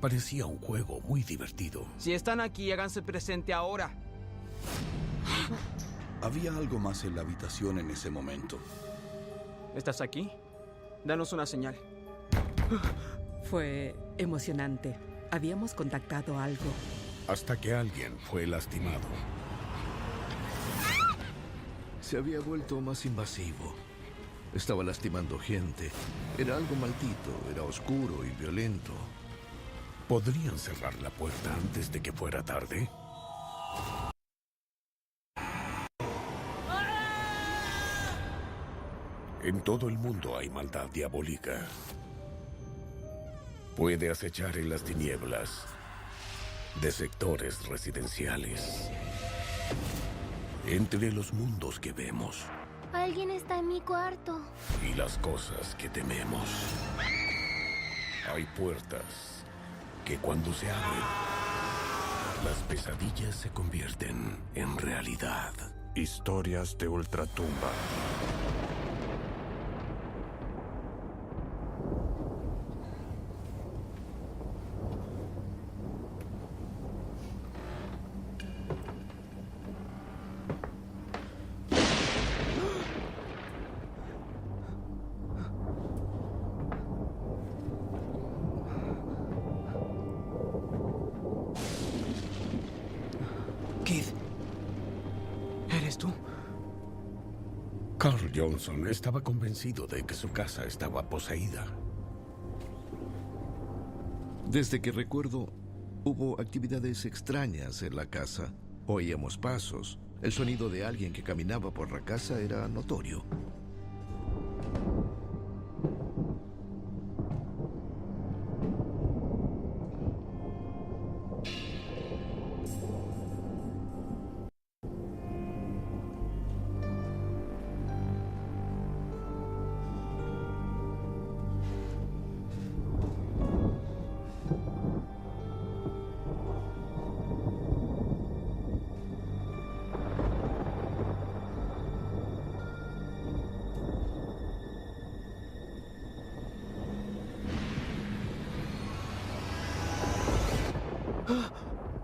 Parecía un juego muy divertido. Si están aquí, háganse presente ahora. Había algo más en la habitación en ese momento. ¿Estás aquí? Danos una señal. Fue emocionante. Habíamos contactado algo. Hasta que alguien fue lastimado. Se había vuelto más invasivo. Estaba lastimando gente. Era algo maldito, era oscuro y violento. ¿Podrían cerrar la puerta antes de que fuera tarde? En todo el mundo hay maldad diabólica. Puede acechar en las tinieblas de sectores residenciales. Entre los mundos que vemos Alguien está en mi cuarto. y las cosas que tememos. Hay puertas que cuando se abren, las pesadillas se convierten en realidad. Historias de Ultratumba. Kid, ¿eres tú? Carl Johnson estaba convencido de que su casa estaba poseída. Desde que recuerdo, hubo actividades extrañas en la casa. Oíamos pasos. El sonido de alguien que caminaba por la casa era notorio.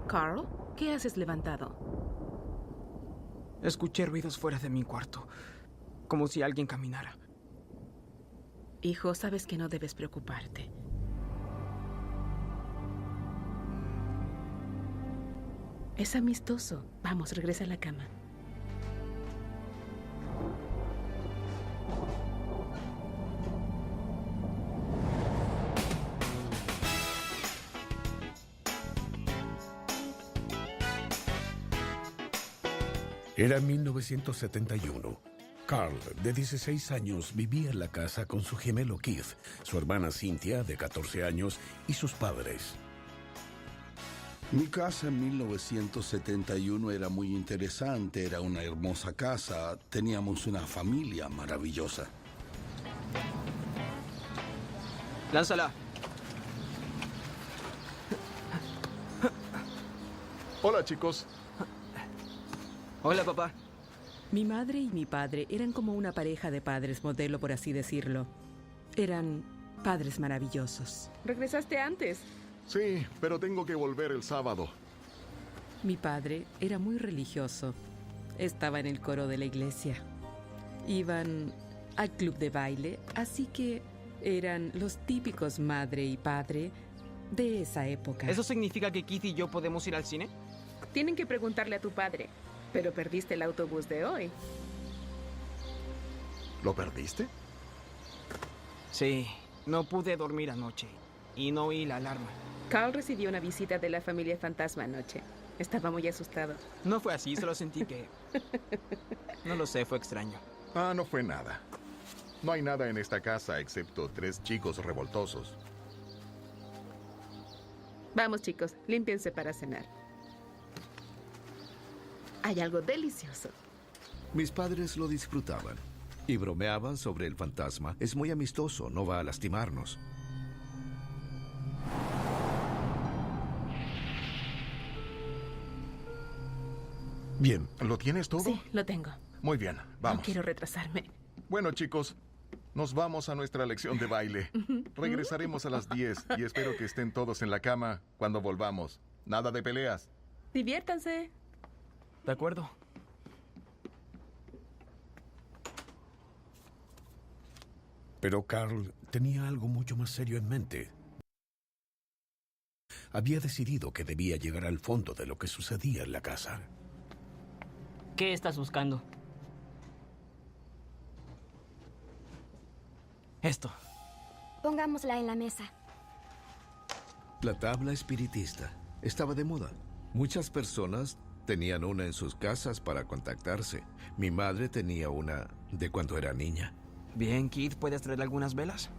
Carl, ¿qué haces levantado? Escuché ruidos fuera de mi cuarto, como si alguien caminara. Hijo, sabes que no debes preocuparte. Es amistoso. Vamos, regresa a la cama. Era 1971. Carl, de 16 años, vivía en la casa con su gemelo Keith, su hermana Cynthia, de 14 años, y sus padres. Mi casa en 1971 era muy interesante, era una hermosa casa, teníamos una familia maravillosa. ¡Lánzala! Hola, chicos. Hola, papá. Mi madre y mi padre eran como una pareja de padres modelo, por así decirlo. Eran padres maravillosos. Regresaste antes. Sí, pero tengo que volver el sábado. Mi padre era muy religioso. Estaba en el coro de la iglesia. Iban al club de baile, así que eran los típicos madre y padre de esa época. ¿Eso significa que Keith y yo podemos ir al cine? Tienen que preguntarle a tu padre. Pero perdiste el autobús de hoy. ¿Lo perdiste? Sí, no pude dormir anoche y no oí la alarma. Carl recibió una visita de la familia fantasma anoche. Estaba muy asustado. No fue así, solo sentí que... No lo sé, fue extraño. Ah, no fue nada. No hay nada en esta casa excepto 3 chicos revoltosos. Vamos, chicos, límpiense para cenar. Hay algo delicioso. Mis padres lo disfrutaban y bromeaban sobre el fantasma. Es muy amistoso, no va a lastimarnos. Bien, ¿lo tienes todo? Sí, lo tengo. Muy bien, vamos. No quiero retrasarme. Bueno, chicos, Nos vamos a nuestra lección de baile. Regresaremos a las 10 y espero que estén todos en la cama cuando volvamos. Nada de peleas. Diviértanse. De acuerdo. Pero Carl tenía algo mucho más serio en mente. Había decidido que debía llegar al fondo de lo que sucedía en la casa. ¿Qué estás buscando? Esto. Pongámosla en la mesa. La tabla espiritista estaba de moda. Muchas personas tenían una en sus casas para contactarse. Mi madre tenía una de cuando era niña. Bien, Kid, ¿puedes traer algunas velas?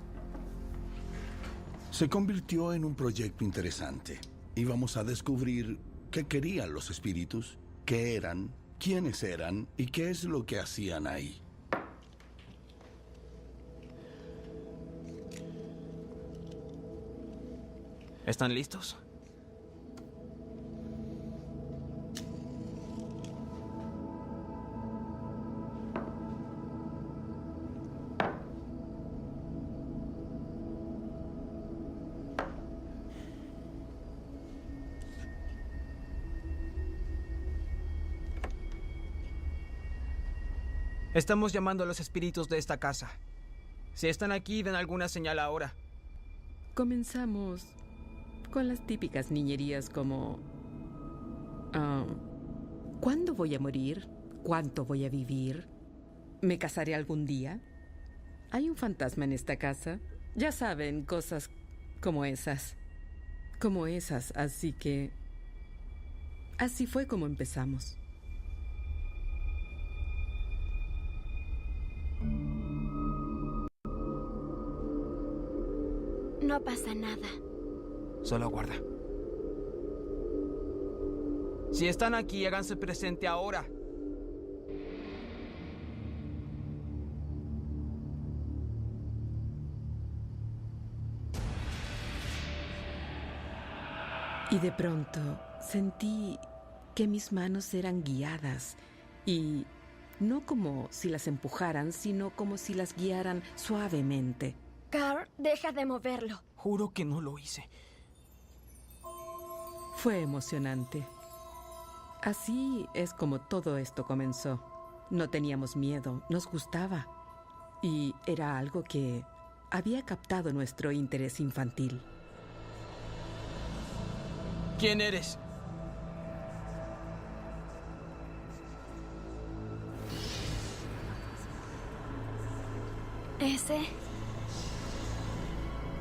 Se convirtió en un proyecto interesante. Íbamos a descubrir qué querían los espíritus, qué eran, quiénes eran y qué es lo que hacían ahí. ¿Están listos? Estamos llamando a los espíritus de esta casa. Si están aquí, den alguna señal ahora. Comenzamos con las típicas niñerías como... ¿cuándo voy a morir? ¿Cuánto voy a vivir? ¿Me casaré algún día? ¿Hay un fantasma en esta casa? Ya saben, cosas como esas. Como esas, así que... Así fue como empezamos. No pasa nada. Solo aguarda. Si están aquí, háganse presente ahora. Y de pronto sentí que mis manos eran guiadas y no como si las empujaran, sino como si las guiaran suavemente. Carl, deja de moverlo. Juro que no lo hice. Fue emocionante. Así es como todo esto comenzó. No teníamos miedo, nos gustaba. Y era algo que había captado nuestro interés infantil. ¿Quién eres? S.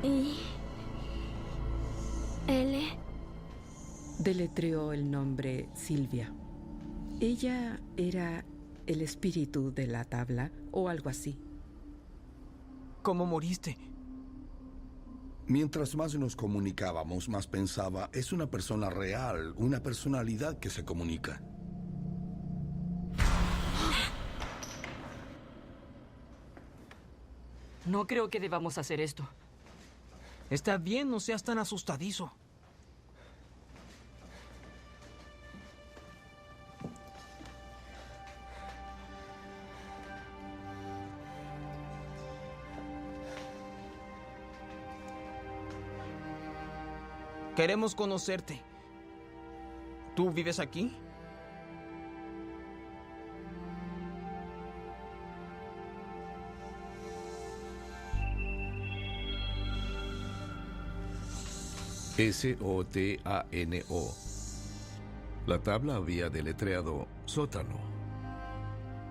I. L. Deletreó el nombre Silvia. Ella era el espíritu de la tabla o algo así. ¿Cómo moriste? Mientras más nos comunicábamos, más pensaba, es una persona real, una personalidad que se comunica. No creo que debamos hacer esto. Está bien, no seas tan asustadizo. Queremos conocerte. ¿Tú vives aquí? S-O-T-A-N-O. La tabla había deletreado sótano.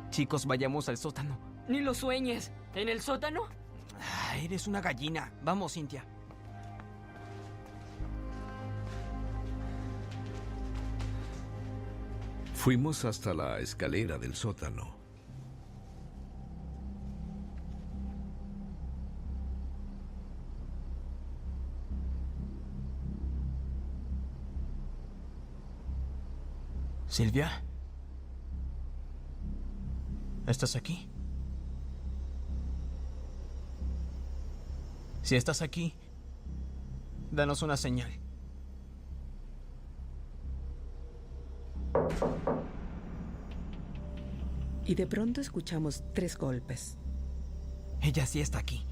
Chicos, vayamos al sótano. Ni lo sueñes. ¿En el sótano? Eres una gallina. Vamos, Cynthia. Fuimos hasta la escalera del sótano. Silvia, ¿estás aquí? Si estás aquí, danos una señal. Y de pronto escuchamos 3 golpes. Ella sí está aquí.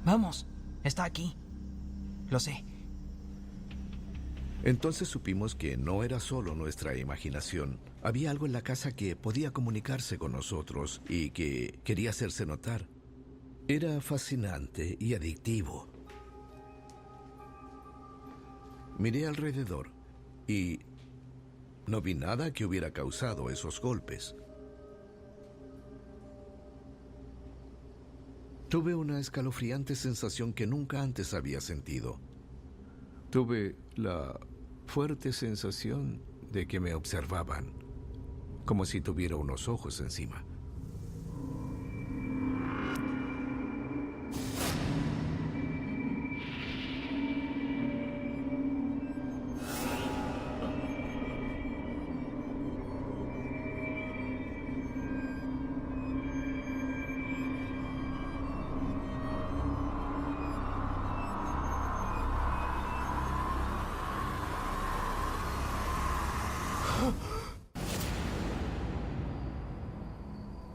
Vamos, está aquí. Lo sé. Entonces supimos que no era solo nuestra imaginación. Había algo en la casa que podía comunicarse con nosotros y que quería hacerse notar. Era fascinante y adictivo. Miré alrededor y no vi nada que hubiera causado esos golpes. Tuve una escalofriante sensación que nunca antes había sentido. Tuve la fuerte sensación de que me observaban, como si tuviera unos ojos encima.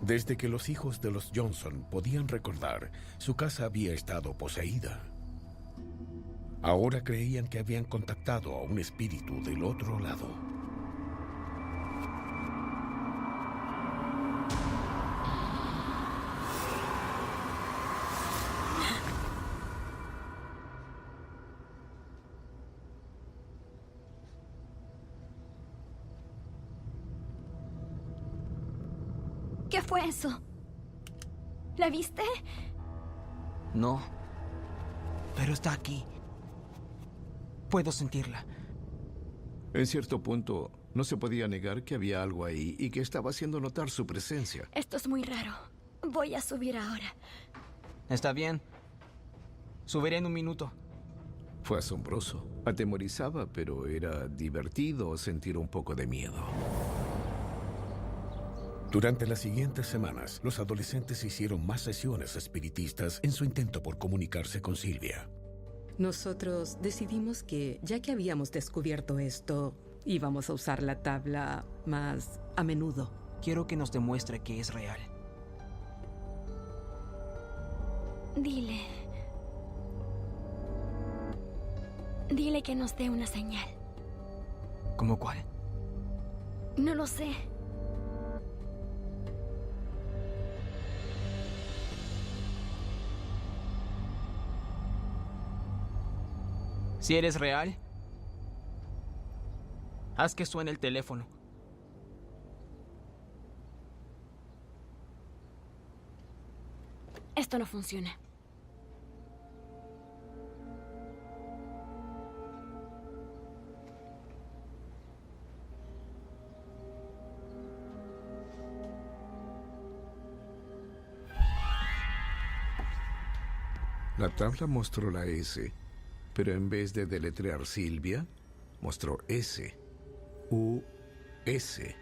Desde que los hijos de los Johnson podían recordar, su casa había estado poseída. Ahora creían que habían contactado a un espíritu del otro lado. ¿Qué fue eso? ¿La viste? No. Pero está aquí. Puedo sentirla. En cierto punto, no se podía negar que había algo ahí y que estaba haciendo notar su presencia. Esto es muy raro. Voy a subir ahora. Está bien. Subiré en un minuto. Fue asombroso. Atemorizaba, pero era divertido sentir un poco de miedo. Durante las siguientes semanas, los adolescentes hicieron más sesiones espiritistas en su intento por comunicarse con Sylvia. Nosotros decidimos que, ya que habíamos descubierto esto, íbamos a usar la tabla más a menudo. Quiero que nos demuestre que es real. Dile. Dile que nos dé una señal. ¿Cómo cuál? No lo sé. Si eres real, haz que suene el teléfono. Esto no funciona. La tabla mostró la S, pero en vez de deletrear Sylvia, mostró S, U, S.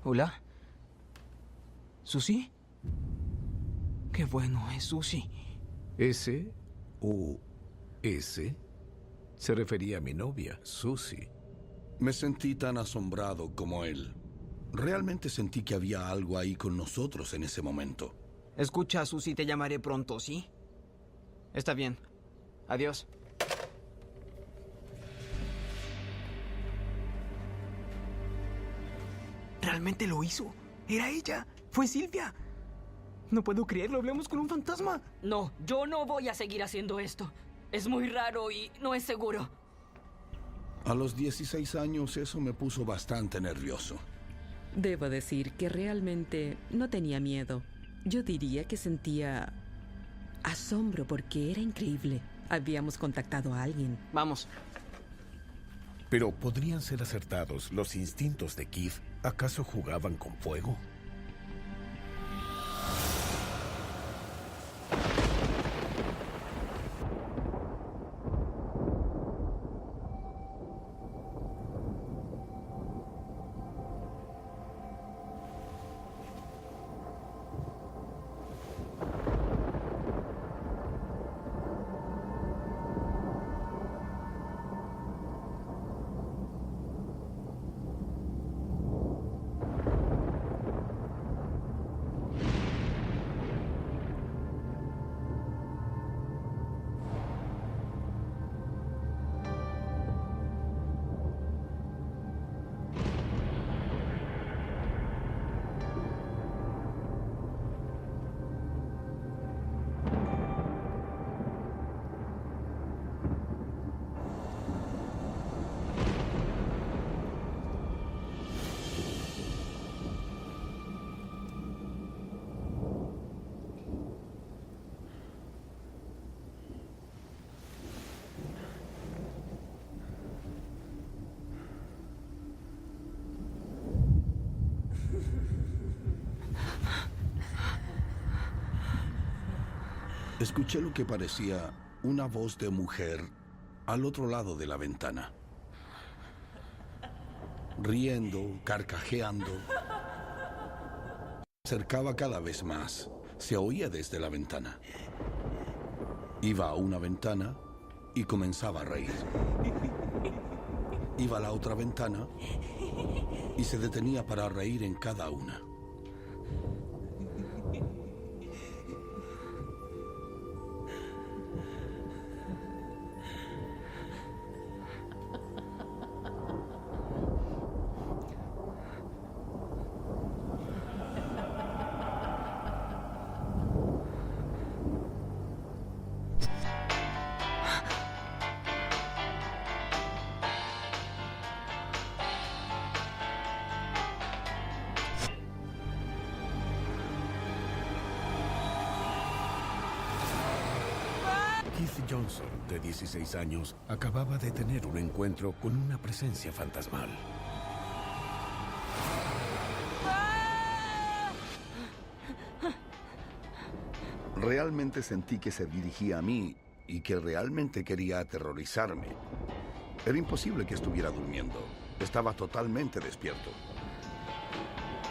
¿Hola? ¿Susie? Qué bueno, es Susie. S, U, S se refería a mi novia, Susie. Me sentí tan asombrado como él. Realmente sentí que había algo ahí con nosotros en ese momento. Escucha, Susie, te llamaré pronto, ¿sí? Está bien. Adiós. Realmente lo hizo. Era ella. Fue Sylvia. No puedo creerlo. Hablamos con un fantasma. No, yo no voy a seguir haciendo esto. Es muy raro y no es seguro. A los 16 años eso me puso bastante nervioso. Debo decir que realmente no tenía miedo. Yo diría que sentía asombro porque era increíble. Habíamos contactado a alguien. Vamos. Pero podrían ser acertados los instintos de Keith. ¿Acaso jugaban con fuego? Escuché lo que parecía una voz de mujer al otro lado de la ventana. Riendo, carcajeando. Se acercaba cada vez más. Se oía desde la ventana. Iba a una ventana y comenzaba a reír. Iba a la otra ventana y se detenía para reír en cada una. Keith Johnson, de 16 años, acababa de tener un encuentro con una presencia fantasmal. Realmente sentí que se dirigía a mí y que realmente quería aterrorizarme. Era imposible que estuviera durmiendo. Estaba totalmente despierto.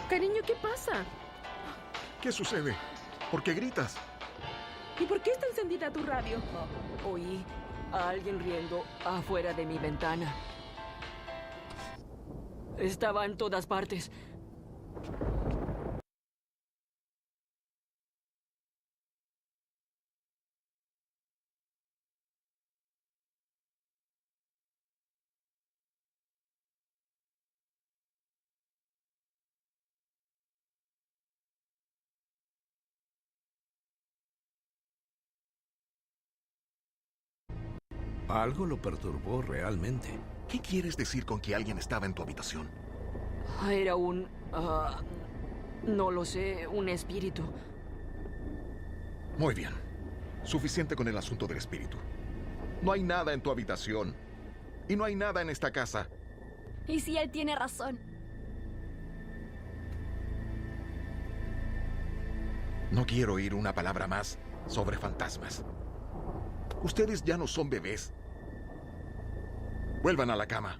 Cariño, ¿qué pasa? ¿Qué sucede? ¿Por qué gritas? ¿Y por qué está encendida tu radio? Oí a alguien riendo afuera de mi ventana. Estaba en todas partes. Algo lo perturbó realmente. ¿Qué quieres decir con que alguien estaba en tu habitación? Era un... no lo sé, un espíritu. Muy bien. Suficiente con el asunto del espíritu. No hay nada en tu habitación. Y no hay nada en esta casa. ¿Y si él tiene razón? No quiero oír una palabra más sobre fantasmas. Ustedes ya no son bebés. Vuelvan a la cama.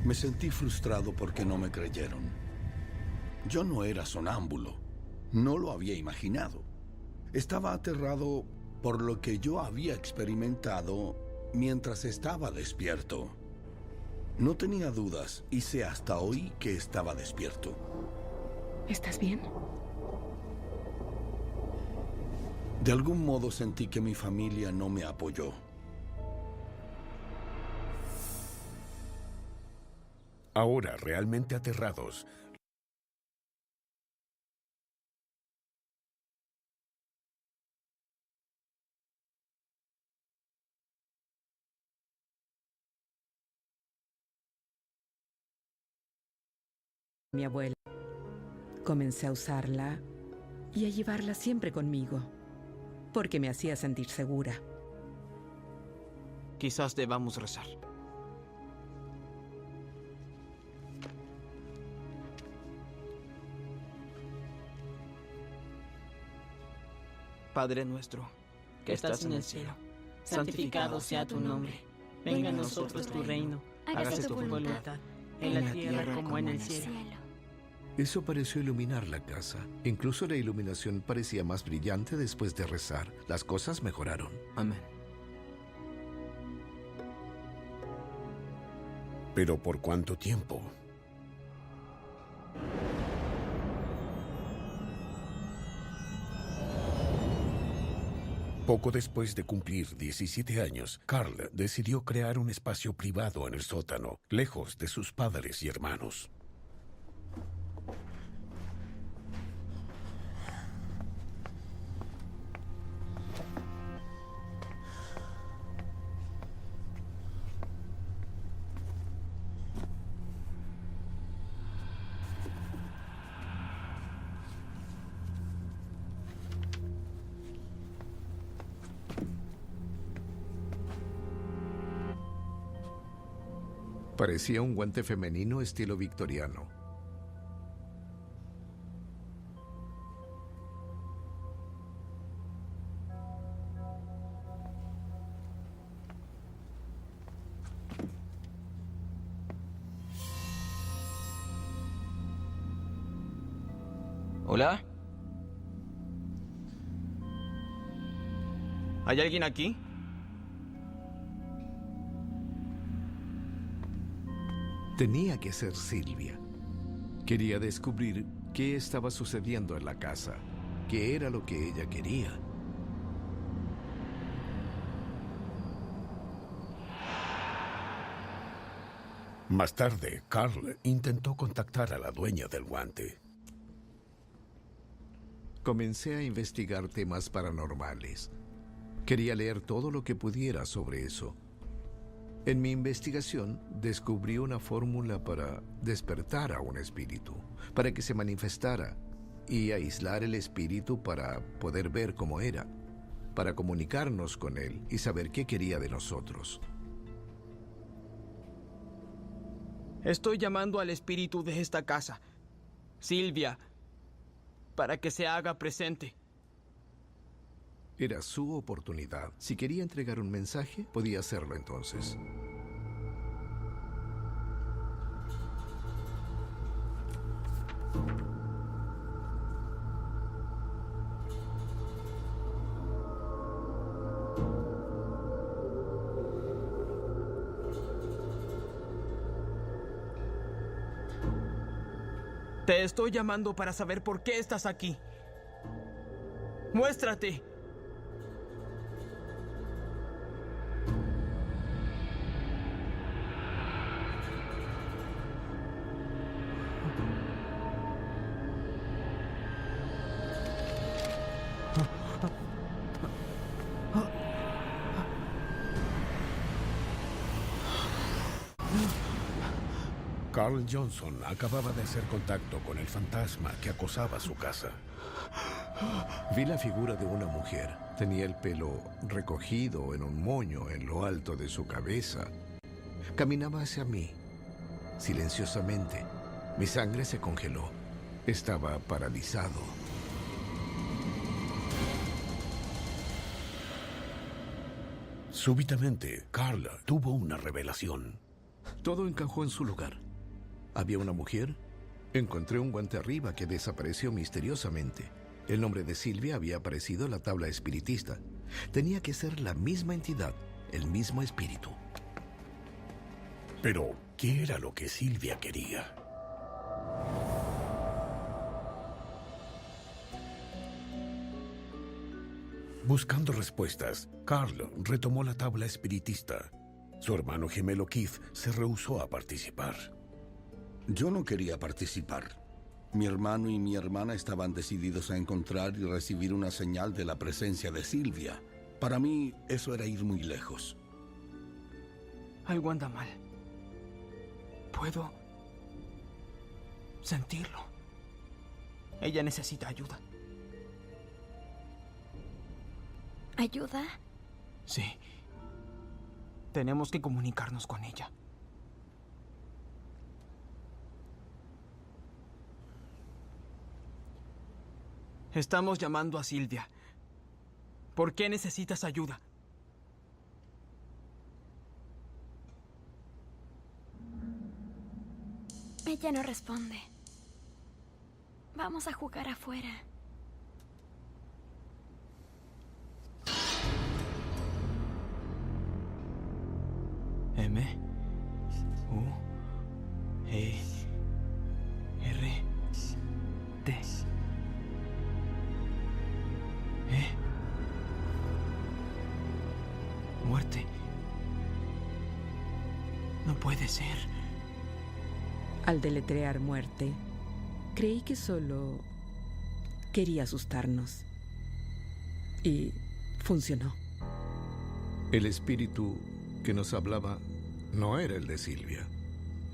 Me sentí frustrado porque no me creyeron. Yo no era sonámbulo. No lo había imaginado. Estaba aterrado por lo que yo había experimentado mientras estaba despierto. No tenía dudas y sé hasta hoy que estaba despierto. ¿Estás bien? De algún modo sentí que mi familia no me apoyó. Ahora, realmente aterrados, Mi abuela. Comencé a usarla y a llevarla siempre conmigo, porque me hacía sentir segura. Quizás debamos rezar. Padre nuestro, que estás en el cielo, santificado sea tu nombre. Venga a nosotros tu reino. Hágase tu voluntad, en la tierra como en el cielo. Eso pareció iluminar la casa. Incluso la iluminación parecía más brillante después de rezar. Las cosas mejoraron. Amén. ¿Pero por cuánto tiempo? Poco después de cumplir 17 años, Carl decidió crear un espacio privado en el sótano, lejos de sus padres y hermanos. Parecía un guante femenino estilo victoriano. ¿Hola? ¿Hay alguien aquí? Tenía que ser Silvia. Quería descubrir qué estaba sucediendo en la casa, qué era lo que ella quería. Más tarde, Carl intentó contactar a la dueña del guante. Comencé a investigar temas paranormales. Quería leer todo lo que pudiera sobre eso. En mi investigación descubrí una fórmula para despertar a un espíritu, para que se manifestara y aislar el espíritu para poder ver cómo era, para comunicarnos con él y saber qué quería de nosotros. Estoy llamando al espíritu de esta casa, Silvia, para que se haga presente. Era su oportunidad. Si quería entregar un mensaje, podía hacerlo entonces. Te estoy llamando para saber por qué estás aquí. ¡Muéstrate! Carl Johnson acababa de hacer contacto con el fantasma que acosaba su casa. Vi la figura de una mujer. Tenía el pelo recogido en un moño en lo alto de su cabeza. Caminaba hacia mí, silenciosamente. Mi sangre se congeló. Estaba paralizado. Súbitamente, Carl tuvo una revelación. Todo encajó en su lugar. Había una mujer. Encontré un guante arriba que desapareció misteriosamente. El nombre de Silvia había aparecido en la tabla espiritista. Tenía que ser la misma entidad, el mismo espíritu. Pero, ¿qué era lo que Silvia quería? Buscando respuestas, Carl retomó la tabla espiritista. Su hermano gemelo Keith se rehusó a participar. Yo no quería participar. Mi hermano y mi hermana estaban decididos a encontrar y recibir una señal de la presencia de Silvia. Para mí, eso era ir muy lejos. Algo anda mal. Puedo sentirlo. Ella necesita ayuda. ¿Ayuda? Sí. Tenemos que comunicarnos con ella. Estamos llamando a Silvia. ¿Por qué necesitas ayuda? Ella no responde. Vamos a jugar afuera. M U E R T E Muerte. No puede ser. Al deletrear muerte, creí que solo quería asustarnos. Y funcionó. El espíritu que nos hablaba no era el de Silvia.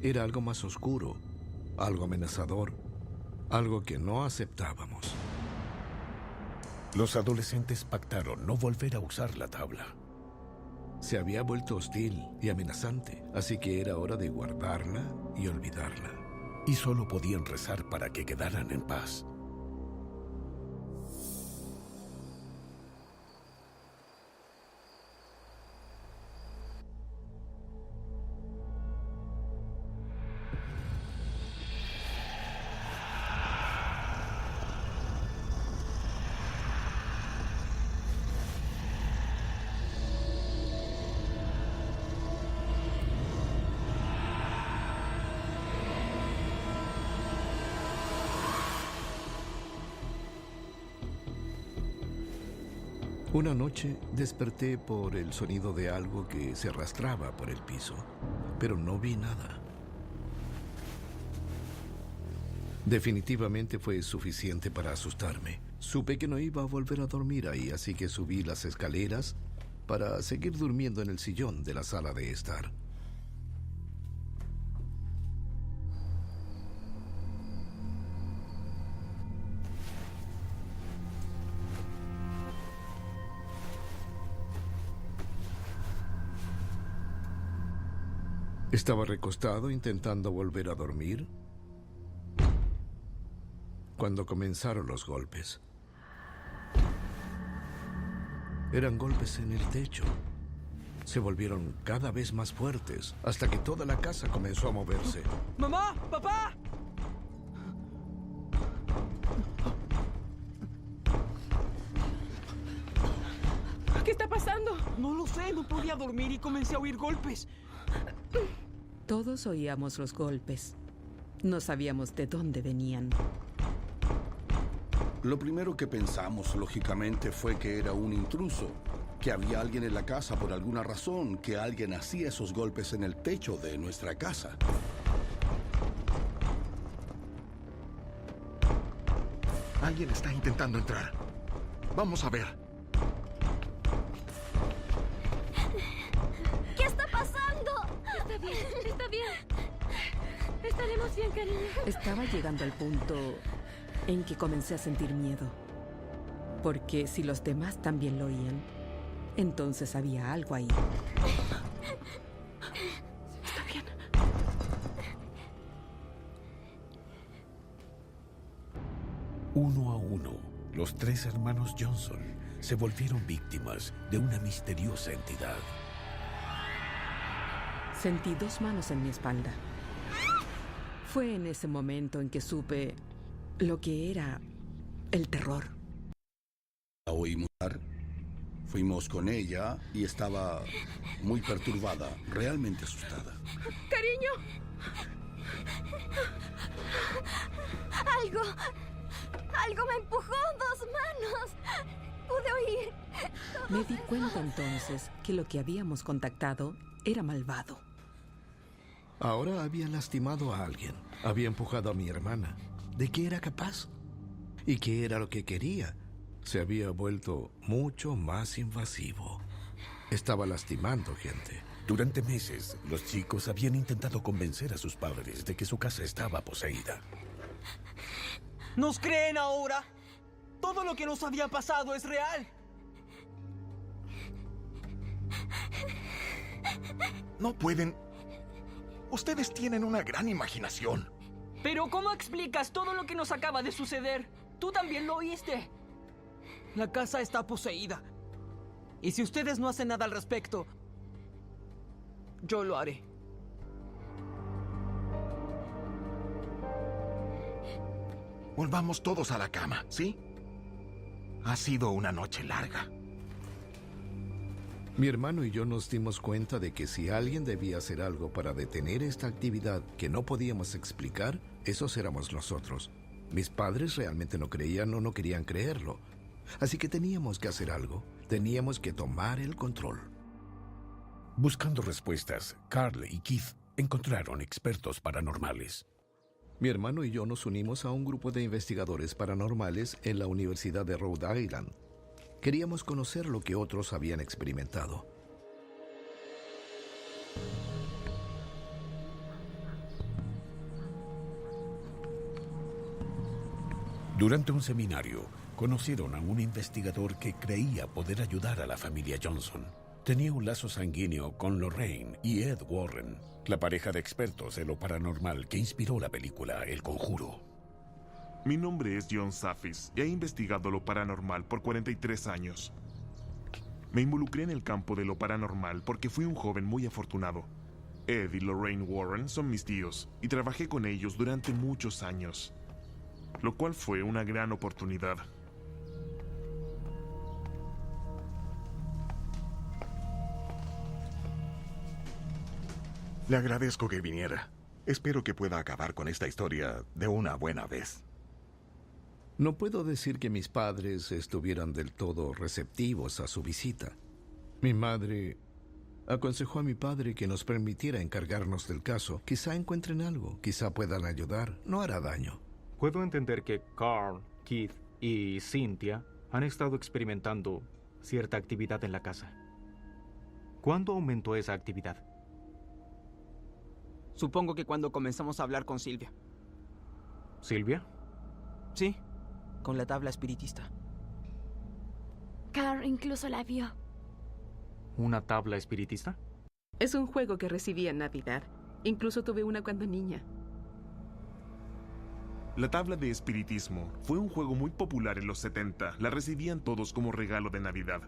Era algo más oscuro, algo amenazador, algo que no aceptábamos. Los adolescentes pactaron no volver a usar la tabla. Se había vuelto hostil y amenazante, así que era hora de guardarla y olvidarla. Y solo podían rezar para que quedaran en paz. Una noche desperté por el sonido de algo que se arrastraba por el piso, pero no vi nada. Definitivamente fue suficiente para asustarme. Supe que no iba a volver a dormir ahí, así que subí las escaleras para seguir durmiendo en el sillón de la sala de estar. Estaba recostado intentando volver a dormir cuando comenzaron los golpes. Eran golpes en el techo. Se volvieron cada vez más fuertes hasta que toda la casa comenzó a moverse. ¡Mamá! ¡Papá! ¿Qué está pasando? No lo sé, no podía dormir y comencé a oír golpes. Todos oíamos los golpes. No sabíamos de dónde venían. Lo primero que pensamos, lógicamente, fue que era un intruso, que había alguien en la casa por alguna razón, que alguien hacía esos golpes en el techo de nuestra casa. Alguien está intentando entrar. Vamos a ver. ¿Qué está pasando? Está bien, está bien. Estaremos bien, cariño. Estaba llegando al punto en que comencé a sentir miedo. Porque si los demás también lo oían, entonces había algo ahí. Está bien. Uno a uno, los tres hermanos Johnson se volvieron víctimas de una misteriosa entidad. Sentí dos manos en mi espalda. Fue en ese momento en que supe lo que era el terror. La oímos hablar, fuimos con ella y estaba muy perturbada, realmente asustada. ¡Cariño! Algo me empujó, dos manos. Pude oír. Me di cuenta entonces que lo que habíamos contactado era malvado. Ahora había lastimado a alguien. Había empujado a mi hermana. ¿De qué era capaz? ¿Y qué era lo que quería? Se había vuelto mucho más invasivo. Estaba lastimando gente. Durante meses, los chicos habían intentado convencer a sus padres de que su casa estaba poseída. ¿Nos creen ahora? Todo lo que nos había pasado es real. No pueden... Ustedes tienen una gran imaginación. Pero ¿cómo explicas todo lo que nos acaba de suceder? Tú también lo oíste. La casa está poseída. Y si ustedes no hacen nada al respecto, yo lo haré. Volvamos todos a la cama, ¿sí? Ha sido una noche larga. Mi hermano y yo nos dimos cuenta de que si alguien debía hacer algo para detener esta actividad que no podíamos explicar, esos éramos nosotros. Mis padres realmente no creían o no querían creerlo. Así que teníamos que hacer algo. Teníamos que tomar el control. Buscando respuestas, Carl y Keith encontraron expertos paranormales. Mi hermano y yo nos unimos a un grupo de investigadores paranormales en la Universidad de Rhode Island. Queríamos conocer lo que otros habían experimentado. Durante un seminario, conocieron a un investigador que creía poder ayudar a la familia Johnson. Tenía un lazo sanguíneo con Lorraine y Ed Warren, la pareja de expertos en lo paranormal que inspiró la película El Conjuro. Mi nombre es John Safis y he investigado lo paranormal por 43 años. Me involucré en el campo de lo paranormal porque fui un joven muy afortunado. Ed y Lorraine Warren son mis tíos y trabajé con ellos durante muchos años, lo cual fue una gran oportunidad. Le agradezco que viniera. Espero que pueda acabar con esta historia de una buena vez. No puedo decir que mis padres estuvieran del todo receptivos a su visita. Mi madre aconsejó a mi padre que nos permitiera encargarnos del caso. Quizá encuentren algo, quizá puedan ayudar, no hará daño. Puedo entender que Carl, Keith y Cynthia han estado experimentando cierta actividad en la casa. ¿Cuándo aumentó esa actividad? Supongo que cuando comenzamos a hablar con Silvia. ¿Silvia? Sí, con la tabla espiritista. Carl incluso la vio. ¿Una tabla espiritista? Es un juego que recibí en Navidad. Incluso tuve una cuando niña. La tabla de espiritismo fue un juego muy popular en los 70. La recibían todos como regalo de Navidad,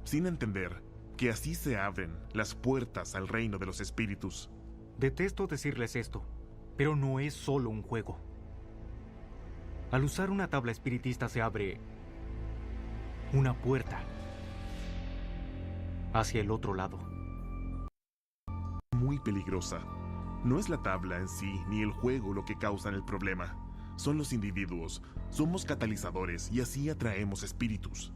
sin entender que así se abren las puertas al reino de los espíritus. Detesto decirles esto, pero no es solo un juego. Al usar una tabla espiritista se abre una puerta hacia el otro lado. Muy peligrosa. No es la tabla en sí ni el juego lo que causan el problema. Son los individuos. Somos catalizadores y así atraemos espíritus.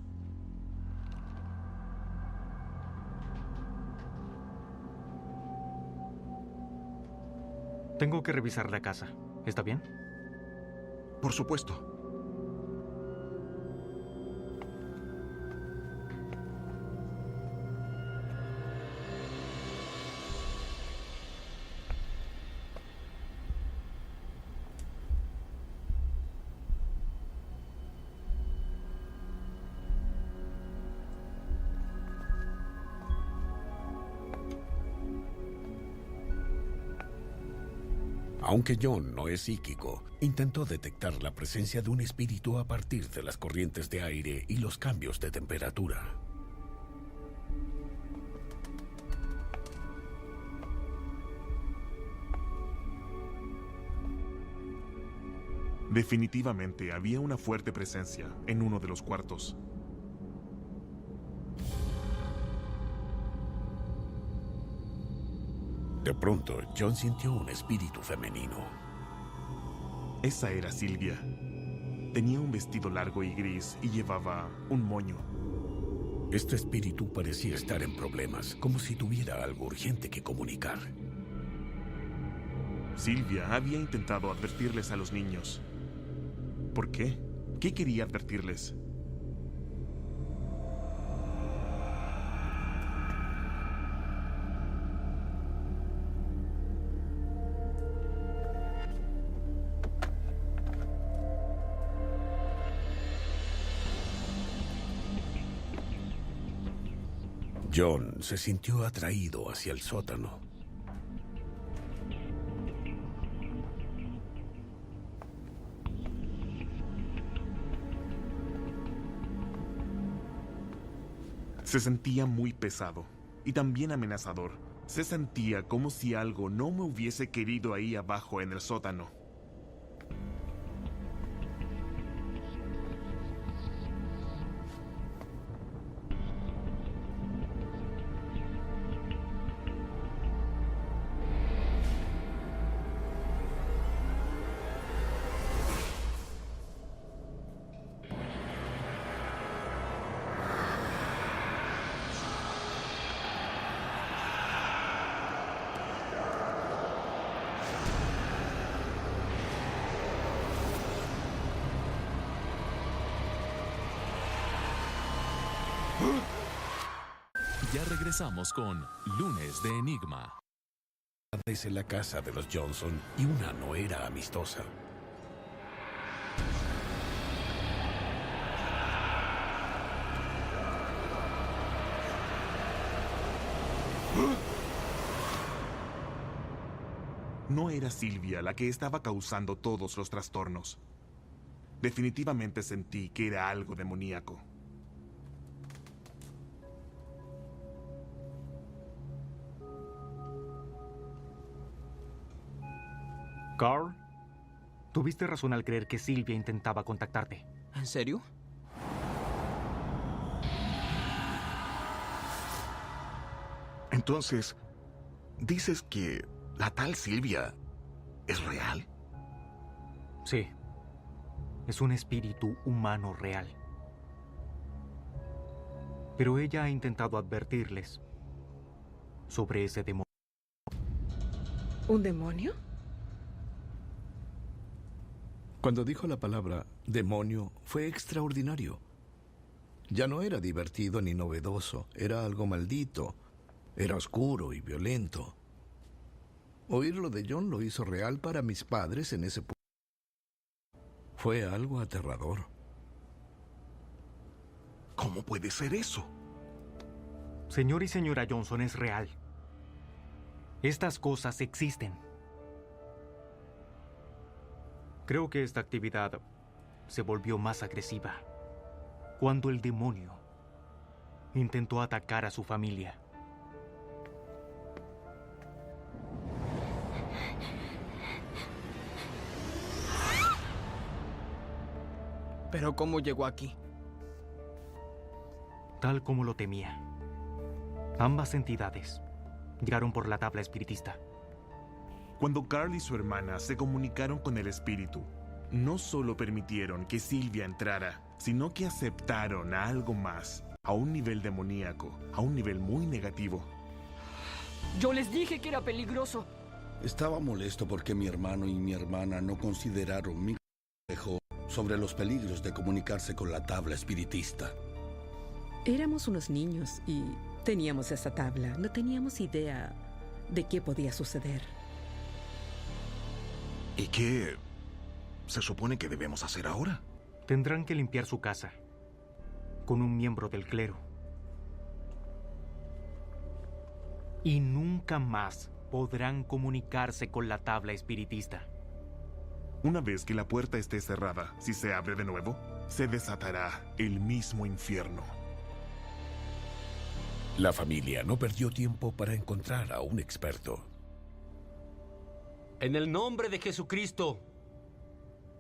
Tengo que revisar la casa. ¿Está bien? Por supuesto. Aunque John no es psíquico, intentó detectar la presencia de un espíritu a partir de las corrientes de aire y los cambios de temperatura. Definitivamente había una fuerte presencia en uno de los cuartos. De pronto, John sintió un espíritu femenino. Esa era Silvia. Tenía un vestido largo y gris y llevaba un moño. Este espíritu parecía estar en problemas, como si tuviera algo urgente que comunicar. Silvia había intentado advertirles a los niños. ¿Por qué? ¿Qué quería advertirles? John se sintió atraído hacia el sótano. Se sentía muy pesado y también amenazador. Se sentía como si algo no me hubiese querido ahí abajo en el sótano. Ya regresamos con Lunes de Enigma. Desde la casa de los Johnson y una no era amistosa. No era Silvia la que estaba causando todos los trastornos. Definitivamente sentí que era algo demoníaco. Carl, tuviste razón al creer que Silvia intentaba contactarte. ¿En serio? Entonces, ¿dices que la tal Silvia es real? Sí. Es un espíritu humano real. Pero ella ha intentado advertirles sobre ese demonio. ¿Un demonio? Cuando dijo la palabra demonio, fue extraordinario. Ya no era divertido ni novedoso, era algo maldito, era oscuro y violento. Oírlo de John lo hizo real para mis padres en ese punto. Fue algo aterrador. ¿Cómo puede ser eso? Señor y señora Johnson, es real. Estas cosas existen. Creo que esta actividad se volvió más agresiva cuando el demonio intentó atacar a su familia. ¿Pero cómo llegó aquí? Tal como lo temía. Ambas entidades llegaron por la tabla espiritista. Cuando Carl y su hermana se comunicaron con el espíritu, no solo permitieron que Silvia entrara, sino que aceptaron a algo más, a un nivel demoníaco, a un nivel muy negativo. Yo les dije que era peligroso. Estaba molesto porque mi hermano y mi hermana no consideraron mi consejo sobre los peligros de comunicarse con la tabla espiritista. Éramos unos niños y teníamos esa tabla. No teníamos idea de qué podía suceder. ¿Y qué se supone que debemos hacer ahora? Tendrán que limpiar su casa con un miembro del clero. Y nunca más podrán comunicarse con la tabla espiritista. Una vez que la puerta esté cerrada, si se abre de nuevo, se desatará el mismo infierno. La familia no perdió tiempo para encontrar a un experto. En el nombre de Jesucristo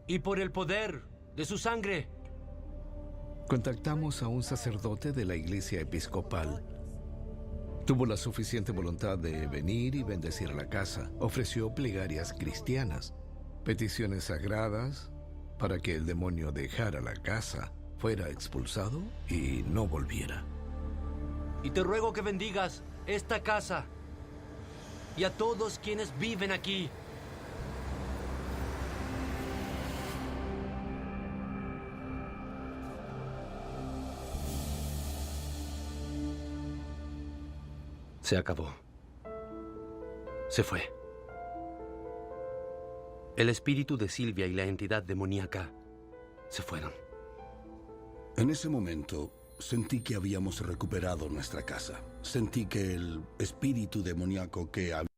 y por el poder de su sangre. Contactamos a un sacerdote de la iglesia episcopal. Tuvo la suficiente voluntad de venir y bendecir la casa. Ofreció plegarias cristianas, peticiones sagradas para que el demonio dejara la casa, fuera expulsado y no volviera. Y te ruego que bendigas esta casa y a todos quienes viven aquí. Se acabó. Se fue. El espíritu de Silvia y la entidad demoníaca se fueron. En ese momento, sentí que habíamos recuperado nuestra casa. Sentí que el espíritu demoníaco que había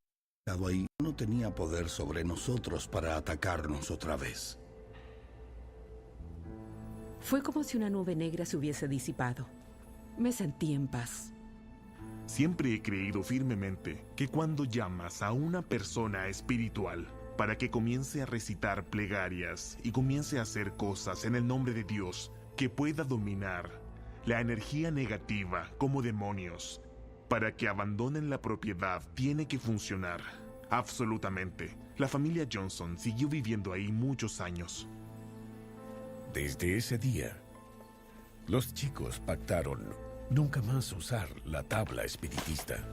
estado ahí no tenía poder sobre nosotros para atacarnos otra vez. Fue como si una nube negra se hubiese disipado. Me sentí en paz. Siempre he creído firmemente que cuando llamas a una persona espiritual para que comience a recitar plegarias y comience a hacer cosas en el nombre de Dios que pueda dominar la energía negativa como demonios, para que abandonen la propiedad, tiene que funcionar. Absolutamente. La familia Johnson siguió viviendo ahí muchos años. Desde ese día, los chicos pactaron nunca más usar la tabla espiritista.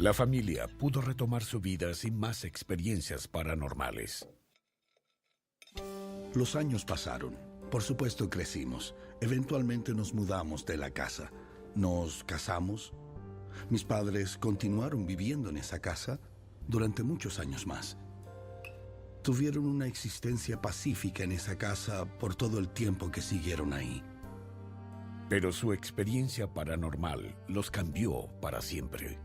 La familia pudo retomar su vida sin más experiencias paranormales. Los años pasaron. Por supuesto crecimos. Eventualmente nos mudamos de la casa. Nos casamos. Mis padres continuaron viviendo en esa casa durante muchos años más. Tuvieron una existencia pacífica en esa casa por todo el tiempo que siguieron ahí. Pero su experiencia paranormal los cambió para siempre.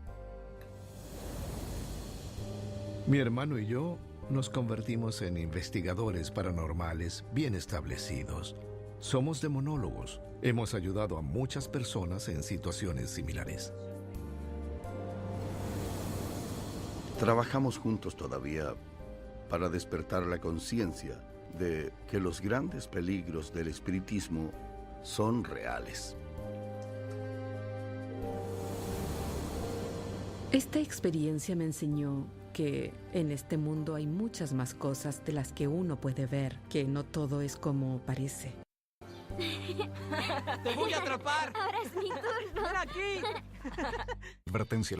Mi hermano y yo nos convertimos en investigadores paranormales bien establecidos. Somos demonólogos. Hemos ayudado a muchas personas en situaciones similares. Trabajamos juntos todavía para despertar la conciencia de que los grandes peligros del espiritismo son reales. Esta experiencia me enseñó que en este mundo hay muchas más cosas de las que uno puede ver, que no todo es como parece. ¡Te voy a atrapar! Ahora es mi turno. ¡Ven aquí! Advertencia.